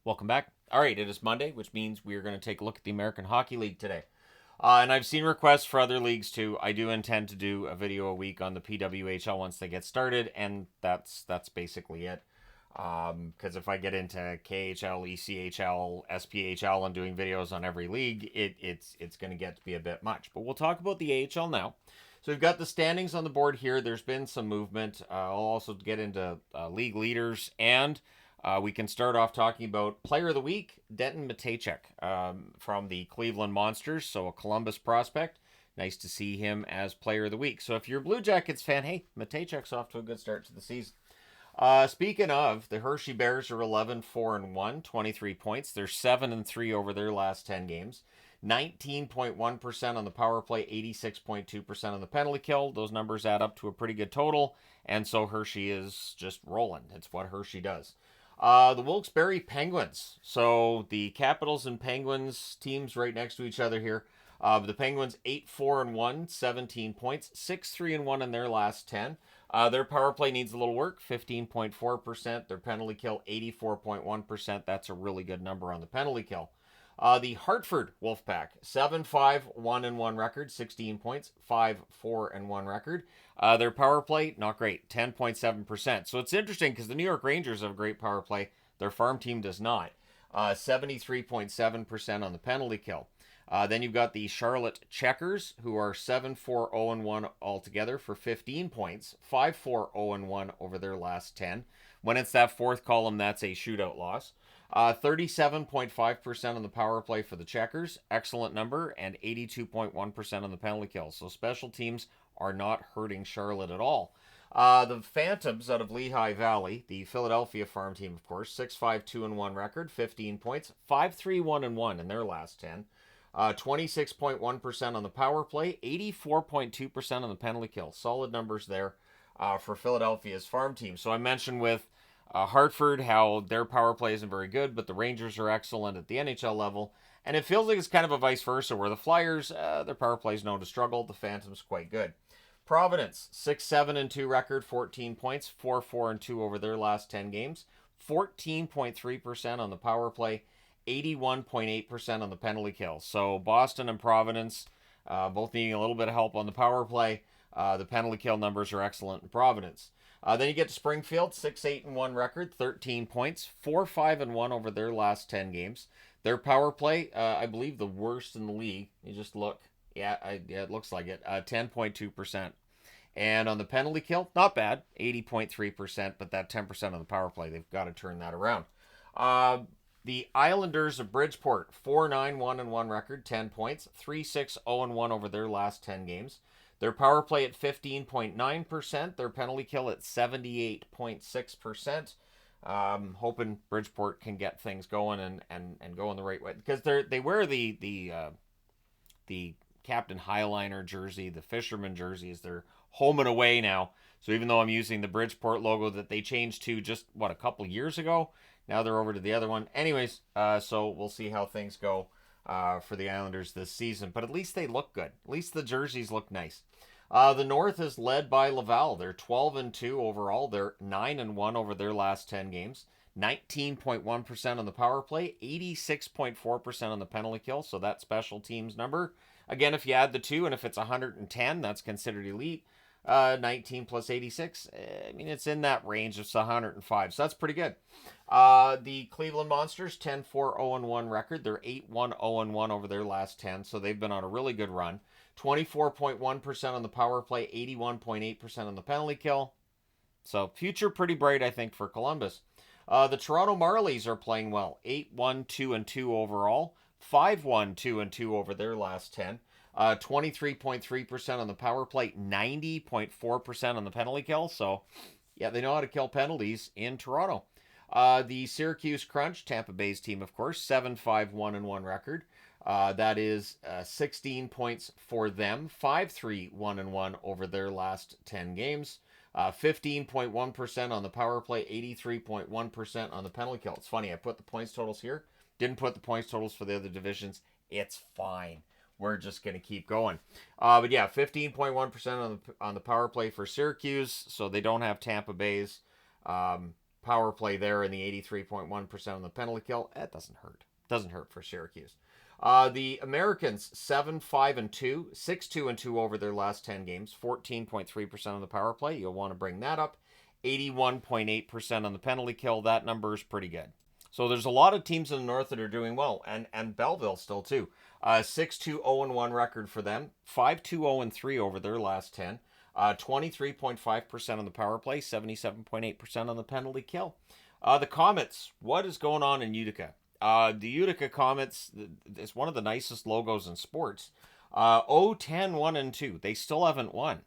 Welcome back. All right, it is Monday, which means we are going to take a look at the American Hockey League today. And I've seen requests for other leagues too. I do intend to do a video a week on the PWHL once they get started, and that's basically it. Because if I get into KHL, ECHL, SPHL, and doing videos on every league, it's going to get to be a bit much. But we'll talk about the AHL now. So we've got the standings on the board here. There's been some movement. I'll also get into league leaders, and we can start off talking about Player of the Week, Denton Matejchuk from the Cleveland Monsters, so a Columbus prospect. Nice to see him as Player of the Week. So if you're a Blue Jackets fan, hey, Matejchuk's off to a good start to the season. Speaking of, the Hershey Bears are 11-4-1, 23 points. They're 7-3 over their last 10 games. 19.1% on the power play, 86.2% on the penalty kill. Those numbers add up to a pretty good total, and so Hershey is just rolling. It's what Hershey does. The Wilkes-Barre Penguins. So the Capitals and Penguins teams right next to each other here. The Penguins 8-4-1, 17 points, 6-3-1 in their last 10. Their power play needs a little work, 15.4%. Their penalty kill, 84.1%. That's a really good number on the penalty kill. The Hartford Wolfpack, 7-5-1-1 record, 16 points, 5-4-1 record. Their power play, not great, 10.7%. So it's interesting because the New York Rangers have a great power play. Their farm team does not. 73.7% on the penalty kill. Then you've got the Charlotte Checkers, who are 7-4-0-1 altogether for 15 points, 5-4-0-1 over their last 10. When it's that fourth column, that's a shootout loss. 37.5% on the power play for the Checkers, excellent number, and 82.1% on the penalty kill. So special teams are not hurting Charlotte at all. The Phantoms out of Lehigh Valley, the Philadelphia farm team, of course, 6-5-2-1 record, 15 points, 5-3-1-1 in their last 10. 26.1% on the power play, 84.2% on the penalty kill. Solid numbers there for Philadelphia's farm team. So I mentioned with Hartford how their power play isn't very good, but the Rangers are excellent at the NHL level. And it feels like it's kind of a vice versa, where the Flyers, their power play is known to struggle. The Phantoms quite good. Providence, 6-7-2 record, 14 points, 4-4-2 over their last 10 games, 14.3% on the power play, 81.8% on the penalty kill. So Boston and Providence both needing a little bit of help on the power play. The penalty kill numbers are excellent in Providence. Then you get to Springfield, 6-8-1 record, 13 points, 4-5-1 over their last 10 games. Their power play, I believe the worst in the league. You just look. Yeah, it looks like it. 10.2%. And on the penalty kill, not bad, 80.3%, but that 10% on the power play, they've got to turn that around. The Islanders of Bridgeport, 4-9-1-1 record, 10 points, 3-6-0-1 over their last 10 games. Their power play at 15.9%, their penalty kill at 78.6%. Hoping Bridgeport can get things going and go in the right way, because they wear the Captain Highliner jersey, the Fisherman jersey, is their home and away now. So even though I'm using the Bridgeport logo that they changed to just a couple years ago, now they're over to the other one. Anyways, so we'll see how things go for the Islanders this season. But at least they look good. At least the jerseys look nice. The North is led by Laval. They're 12-2 overall. They're 9-1 over their last 10 games. 19.1% on the power play, 86.4% on the penalty kill. So that special teams number. Again, if you add the two, and if it's 110, that's considered elite. 19 plus 86. I mean, it's in that range of 105. So that's pretty good. The Cleveland Monsters, 10-4-0-1 record. They're 8-1-0-1 over their last 10. So they've been on a really good run. 24.1% on the power play, 81.8% on the penalty kill. So future pretty bright, I think, for Columbus. The Toronto Marlies are playing well. 8-1-2-2 overall. 5-1-2-2 over their last 10. 23.3% on the power play, 90.4% on the penalty kill. So, yeah, they know how to kill penalties in Toronto. The Syracuse Crunch, Tampa Bay's team, of course, 7-5-1-1 record. That is 16 points for them, 5-3-1-1 over their last 10 games. 15.1% on the power play, 83.1% on the penalty kill. It's funny, I put the points totals here, didn't put the points totals for the other divisions. It's fine. We're just going to keep going. But yeah, 15.1% on the power play for Syracuse, so they don't have Tampa Bay's power play there and the 83.1% on the penalty kill. It doesn't hurt. Doesn't hurt for Syracuse. The Americans 7-5-2, 6-2-2 over their last 10 games, 14.3% on the power play. You'll want to bring that up. 81.8% on the penalty kill. That number is pretty good. So there's a lot of teams in the North that are doing well, and Belleville still too. 6-2-0-1 record for them, 5-2-0-3 over their last 10. 23.5% on the power play, 77.8% on the penalty kill. The Comets, what is going on in Utica? The Utica Comets is one of the nicest logos in sports. 0-10-1-2. They still haven't won.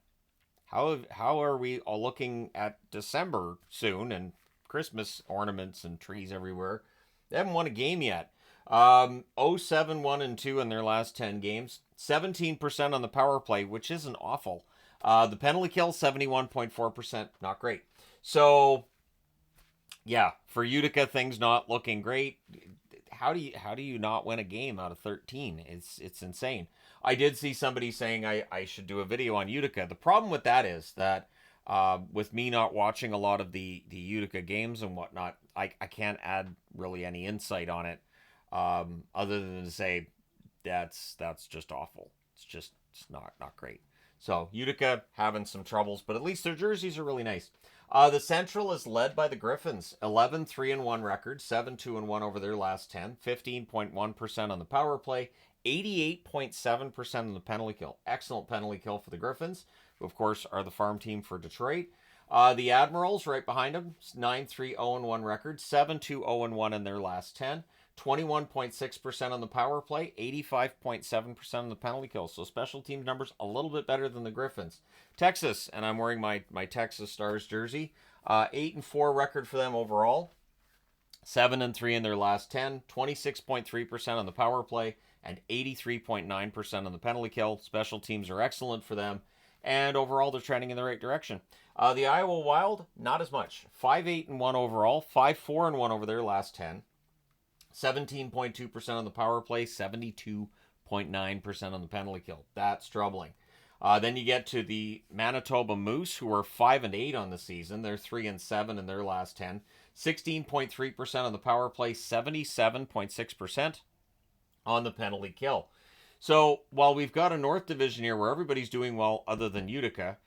How are we all looking at December soon and Christmas ornaments and trees everywhere? They haven't won a game yet. 0-7-1-2 in their last 10 games. 17% on the power play, which isn't awful. The penalty kill, 71.4%. Not great. So, yeah, for Utica, things not looking great. How do you not win a game out of 13? It's insane. I did see somebody saying I should do a video on Utica. The problem with that is that with me not watching a lot of the Utica games and whatnot, I can't add really any insight on it other than to say that's just awful. It's not great. So Utica having some troubles, but at least their jerseys are really nice. The Central is led by the Griffins, 11-3-1 record, 7-2-1 over their last 10, 15.1% on the power play, 88.7% on the penalty kill. Excellent penalty kill for the Griffins, who of course are the farm team for Detroit. The Admirals right behind them, 9-3-0-1 record, 7-2-0-1 in their last 10. 21.6% on the power play, 85.7% on the penalty kill. So special team numbers a little bit better than the Griffins. Texas, and I'm wearing my Texas Stars jersey. 8-4 record for them overall. 7-3 in their last 10. 26.3% on the power play and 83.9% on the penalty kill. Special teams are excellent for them. And overall, they're trending in the right direction. The Iowa Wild, not as much. 5-8-1 overall. 5-4-1 over their last 10. 17.2% on the power play, 72.9% on the penalty kill. That's troubling. Then you get to the Manitoba Moose, who are 5-8 on the season. They're 3-7 in their last 10. 16.3% on the power play, 77.6% on the penalty kill. So while we've got a North Division here where everybody's doing well other than Utica,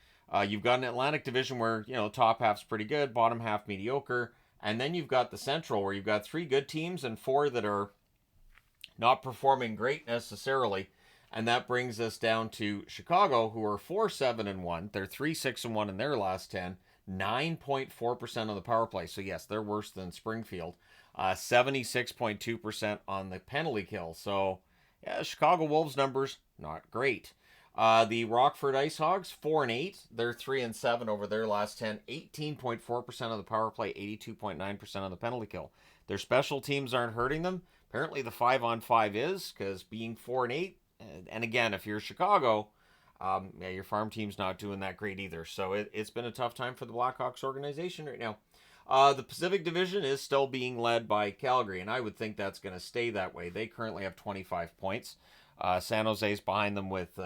you've got an Atlantic Division where, top half's pretty good, bottom half mediocre. And then you've got the Central, where you've got 3 good teams and 4 that are not performing great necessarily. And that brings us down to Chicago, who are 4-7-1. They're 3-6-1 in their last 10. 9.4% on the power play. So, yes, they're worse than Springfield. 76.2% on the penalty kill. So, yeah, Chicago Wolves numbers, not great. The Rockford Ice Hogs, 4-8. They're 3-7 over their last 10. 18.4% on the power play, 82.9% on the penalty kill. Their special teams aren't hurting them. Apparently the 5-on-5 is, because being 4-8, and again, if you're Chicago, your farm team's not doing that great either. So it's been a tough time for the Blackhawks organization right now. The Pacific Division is still being led by Calgary, and I would think that's going to stay that way. They currently have 25 points. San Jose's behind them with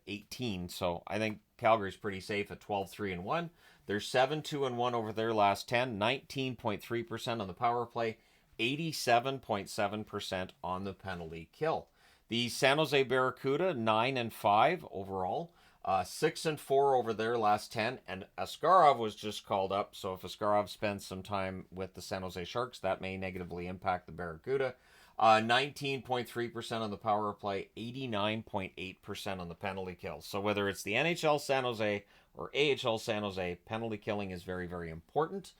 18, so I think Calgary's pretty safe at 12-3-1. They're 7-2-1 over their last 10, 19.3% on the power play, 87.7% on the penalty kill. The San Jose Barracuda, 9-5 overall, 6-4 over their last 10, and Askarov was just called up, so if Askarov spends some time with the San Jose Sharks, that may negatively impact the Barracuda. 19.3% on the power play, 89.8% on the penalty kill. So whether it's the NHL San Jose or AHL San Jose, penalty killing is very, very important.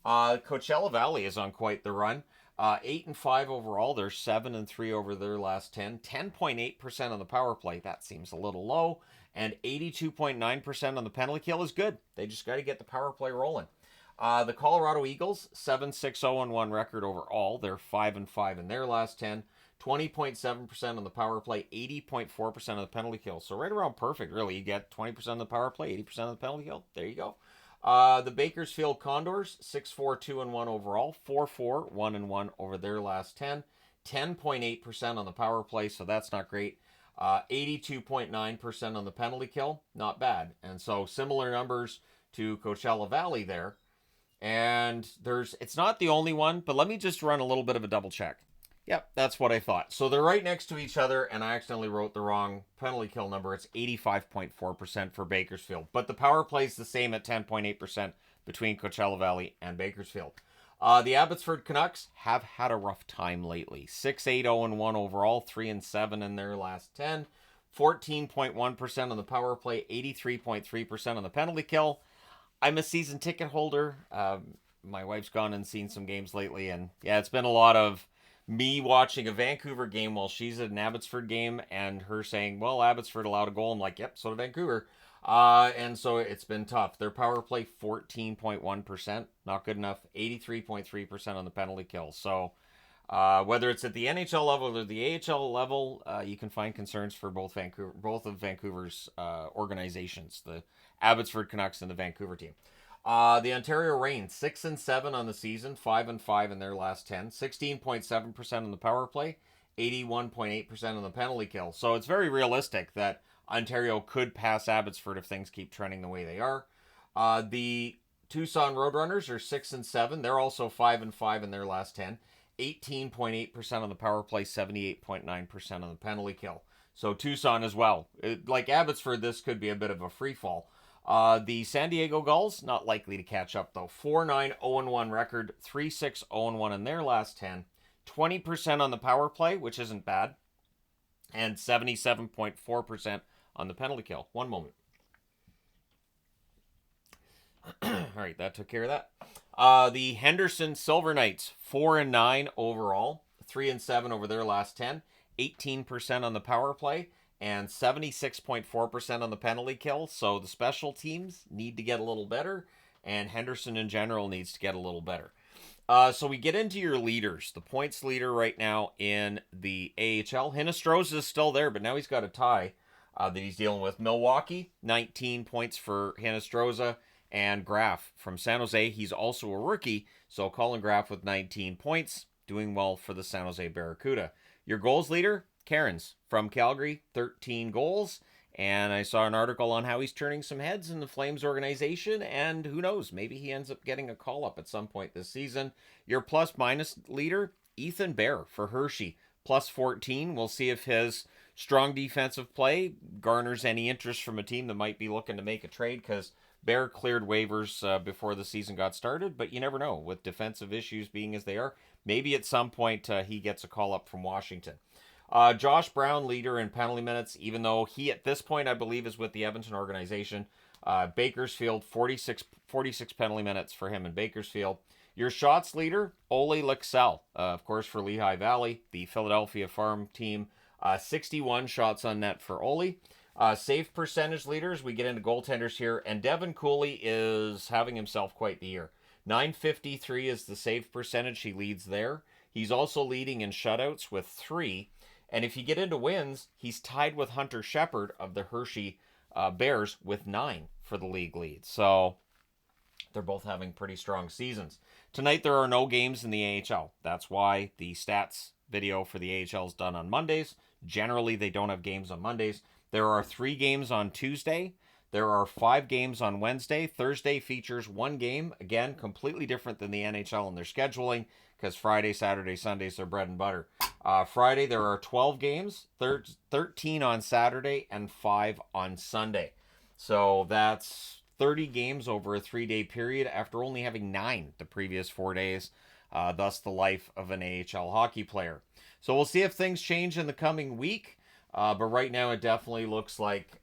Coachella Valley is on quite the run. 8-5 overall. They're 7-3 over their last 10. 10.8% on the power play. That seems a little low. And 82.9% on the penalty kill is good. They just got to get the power play rolling. The Colorado Eagles, 7-6-0-1 record overall. They're 5-5 in their last 10. 20.7% on the power play, 80.4% of the penalty kill. So right around perfect, really. You get 20% on the power play, 80% of the penalty kill. There you go. The Bakersfield Condors, 6-4-2-1 overall. 4-4, 1-1 over their last 10. 10.8% on the power play, so that's not great. 82.9% on the penalty kill, not bad. And so similar numbers to Coachella Valley there. And it's not the only one, but let me just run a little bit of a double check. Yep, that's what I thought. So they're right next to each other, and I accidentally wrote the wrong penalty kill number. It's 85.4% for Bakersfield. But the power play is the same at 10.8% between Coachella Valley and Bakersfield. The Abbotsford Canucks have had a rough time lately. 6-8-0-1 overall, 3-7 in their last 10. 14.1% on the power play, 83.3% on the penalty kill. I'm a season ticket holder. My wife's gone and seen some games lately, and yeah, it's been a lot of me watching a Vancouver game while she's at an Abbotsford game, and her saying, well, Abbotsford allowed a goal. I'm like, yep, so did Vancouver. And so it's been tough. Their power play, 14.1%. Not good enough. 83.3% on the penalty kill. So whether it's at the NHL level or the AHL level, you can find concerns for both of Vancouver's organizations, the Abbotsford Canucks and the Vancouver team. The Ontario Reign, 6-7 on the season, 5-5 in their last 10, 16.7% on the power play, 81.8% on the penalty kill. So it's very realistic that Ontario could pass Abbotsford if things keep trending the way they are. The Tucson Roadrunners are 6-7. They're also 5-5 in their last 10. 18.8% on the power play, 78.9% on the penalty kill. So Tucson as well. Like Abbotsford, this could be a bit of a free fall. The San Diego Gulls, not likely to catch up though. 4-9-0-1 record, 3-6-0-1 in their last 10. 20% on the power play, which isn't bad. And 77.4% on the penalty kill. One moment. All right, that took care of that. The Henderson Silver Knights, 4-9 overall, 3-7 over their last 10. 18% on the power play, and 76.4% on the penalty kill. So the special teams need to get a little better, and Henderson in general needs to get a little better. So we get into your leaders. The points leader right now in the AHL, Hinostroza is still there, but now he's got a tie that he's dealing with. Milwaukee, 19 points for Hinostroza, and Graf from San Jose. He's also a rookie, so Colin Graf with 19 points, doing well for the San Jose Barracuda. Your goals leader, Cairns from Calgary, 13 goals. And I saw an article on how he's turning some heads in the Flames organization, and who knows, maybe he ends up getting a call-up at some point this season. Your plus-minus leader, Ethan Bear for Hershey, plus 14. We'll see if his strong defensive play garners any interest from a team that might be looking to make a trade, because Bear cleared waivers before the season got started, but you never know, with defensive issues being as they are. Maybe at some point he gets a call-up from Washington. Josh Brown, leader in penalty minutes, even though he at this point I believe is with the Edmonton organization. Bakersfield, 46 penalty minutes for him in Bakersfield. Your shots leader, Ole Lycksell, of course for Lehigh Valley, the Philadelphia farm team. 61 shots on net for Ole. Save percentage leaders, we get into goaltenders here, and Devin Cooley is having himself quite the year. 953 is the save percentage, he leads there. He's also leading in shutouts with 3. And if you get into wins, he's tied with Hunter Shepard of the Hershey Bears with 9 for the league lead. So they're both having pretty strong seasons. Tonight there are no games in the AHL. That's why the stats video for the AHL is done on Mondays. Generally, they don't have games on Mondays. There are 3 games on Tuesday. There are 5 games on Wednesday. Thursday features 1 game. Again, completely different than the NHL in their scheduling, because Friday, Saturday, Sundays, they're bread and butter. Friday, there are 12 games, 13 on Saturday, and 5 on Sunday. So that's 30 games over a 3-day period after only having 9 the previous 4 days. Thus the life of an AHL hockey player. So we'll see if things change in the coming week. But right now it definitely looks like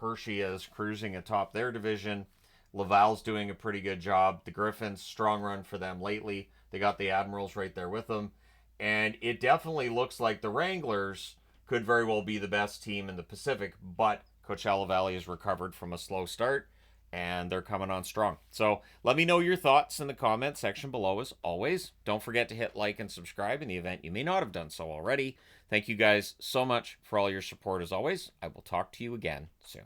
Hershey is cruising atop their division. Laval's doing a pretty good job. The Griffins, strong run for them lately. They got the Admirals right there with them. And it definitely looks like the Wranglers could very well be the best team in the Pacific, but Coachella Valley has recovered from a slow start, and they're coming on strong. So let me know your thoughts in the comment section below as always. Don't forget to hit like and subscribe in the event you may not have done so already. Thank you guys so much for all your support as always. I will talk to you again soon.